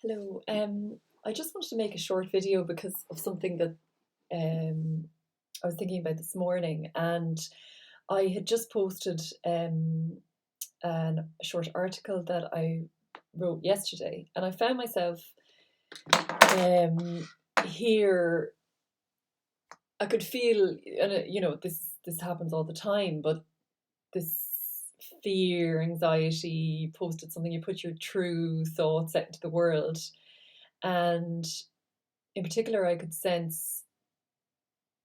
Hello. I just wanted to make a short video because of something that um, I was thinking about this morning, and I had just posted a short article that I wrote yesterday, and I found myself um, here. I could feel, and this happens all the time, but this fear, anxiety. You posted something, you put your true thoughts out into the world, and in particular, I could sense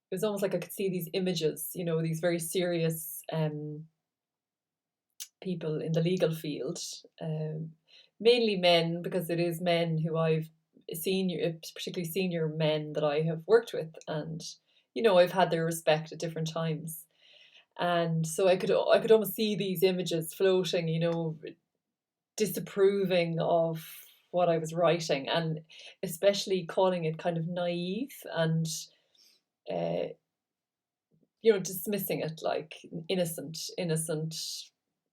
it was almost like I could see these images, these very serious people in the legal field, um, mainly men, because it is men who I've particularly senior men that I have worked with, and I've had their respect at different times, and so I could almost see these images floating, disapproving of what I was writing, and especially calling it kind of naive and uh, dismissing it like innocent,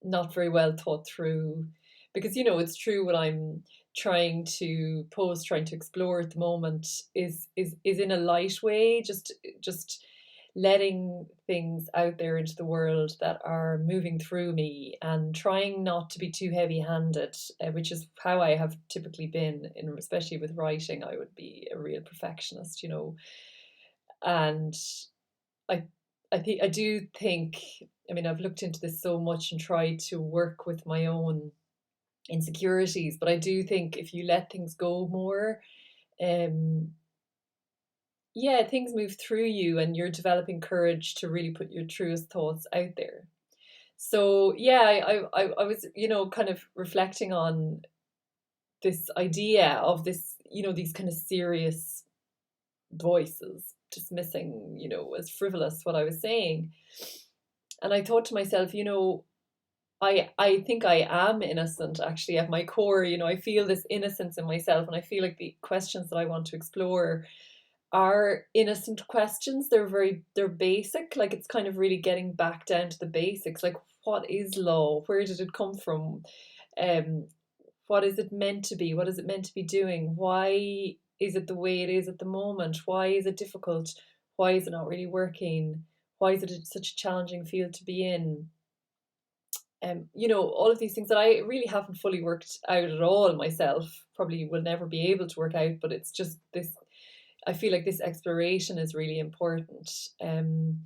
not very well thought through. Because it's true what I'm trying to explore at the moment is in a light way, just letting things out there into the world that are moving through me and trying not to be too heavy-handed, which is how I have typically been, especially with writing. I would be a real perfectionist, and I I do think, I mean, I've looked into this so much and tried to work with my own insecurities, but I do think if you let things go more, um yeah, things move through you and you're developing courage to really put your truest thoughts out there. So yeah, I was, kind of reflecting on this idea of this, these kind of serious voices dismissing, as frivolous what I was saying. And I thought to myself, I think I am innocent actually at my core. I feel this innocence in myself, and I feel like the questions that I want to explore are innocent questions. They're basic. Like, it's kind of really getting back down to the basics. Like, what is law? Where did it come from? Um, what is it meant to be? What is it meant to be doing? Why is it the way it is at the moment? Why is it difficult? Why is it not really working? Why is it such a challenging field to be in? All of these things that I really haven't fully worked out at all myself, probably will never be able to work out, but it's just this, I feel like this exploration is really important. Um,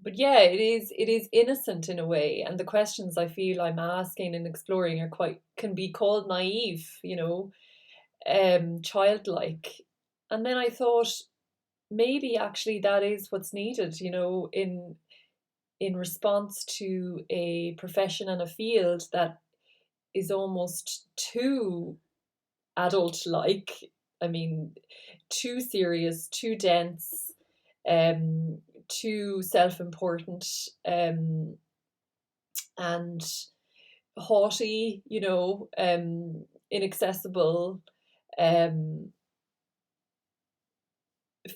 but yeah, it is innocent in a way, and the questions I feel I'm asking and exploring are quite can be called naive, childlike. And then I thought maybe actually that is what's needed, in response to a profession and a field that is almost too adult like. I mean, too serious, too dense, um, too self important, and haughty, inaccessible, um,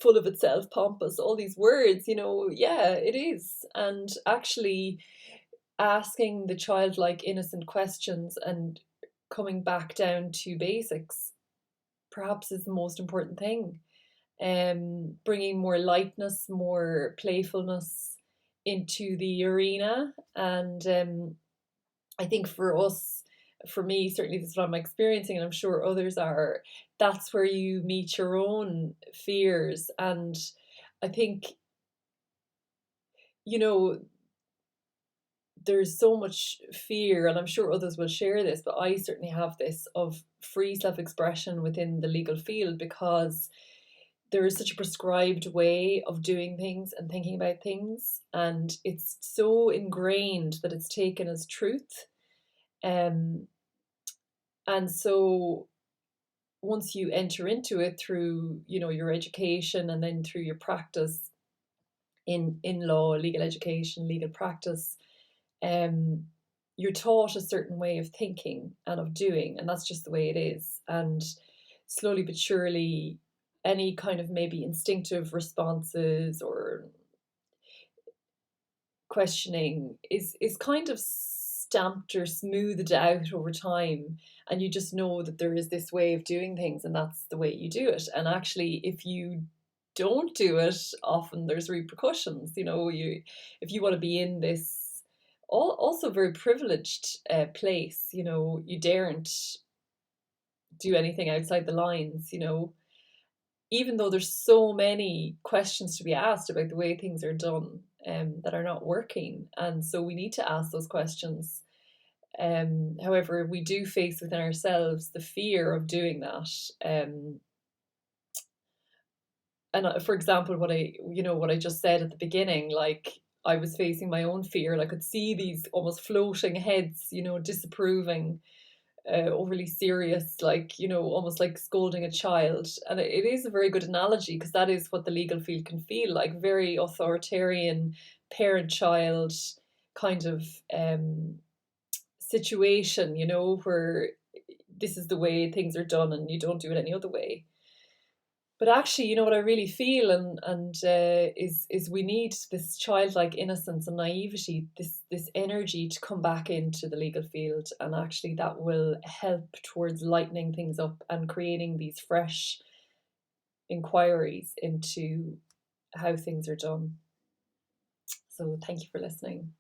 full of itself, pompous, all these words, yeah, it is. And actually, asking the childlike, innocent questions and coming back down to basics perhaps is the most important thing. Bringing more lightness, more playfulness into the arena. And I think for us, for me, certainly this is what I'm experiencing, and I'm sure others are, that's where you meet your own fears. And I think, you know, there's so much fear, and I'm sure others will share this, but I certainly have this, of free self expression within the legal field, because there is such a prescribed way of doing things and thinking about things, and it's so ingrained that it's taken as truth. Um, and so once you enter into it through, your education and then through your practice in law, legal education, legal practice, um, you're taught a certain way of thinking and of doing, and that's just the way it is. And slowly but surely, any kind of maybe instinctive responses or questioning is kind of stamped or smoothed out over time, and you just know that there is this way of doing things and that's the way you do it. And actually, if you don't do it, often there's repercussions. You if you want to be in this also very privileged place, you daren't do anything outside the lines, even though there's so many questions to be asked about the way things are done, that are not working. And so we need to ask those questions. However, we do face within ourselves the fear of doing that. And for example, what I just said at the beginning, like I was facing my own fear, and I could see these almost floating heads, disapproving, overly serious, like, almost like scolding a child. And it is a very good analogy because that is what the legal field can feel like, very authoritarian parent child kind of situation, where this is the way things are done and you don't do it any other way. But actually, what I really feel, is we need this childlike innocence and naivety, this energy to come back into the legal field, and actually that will help towards lightening things up and creating these fresh inquiries into how things are done. So thank you for listening.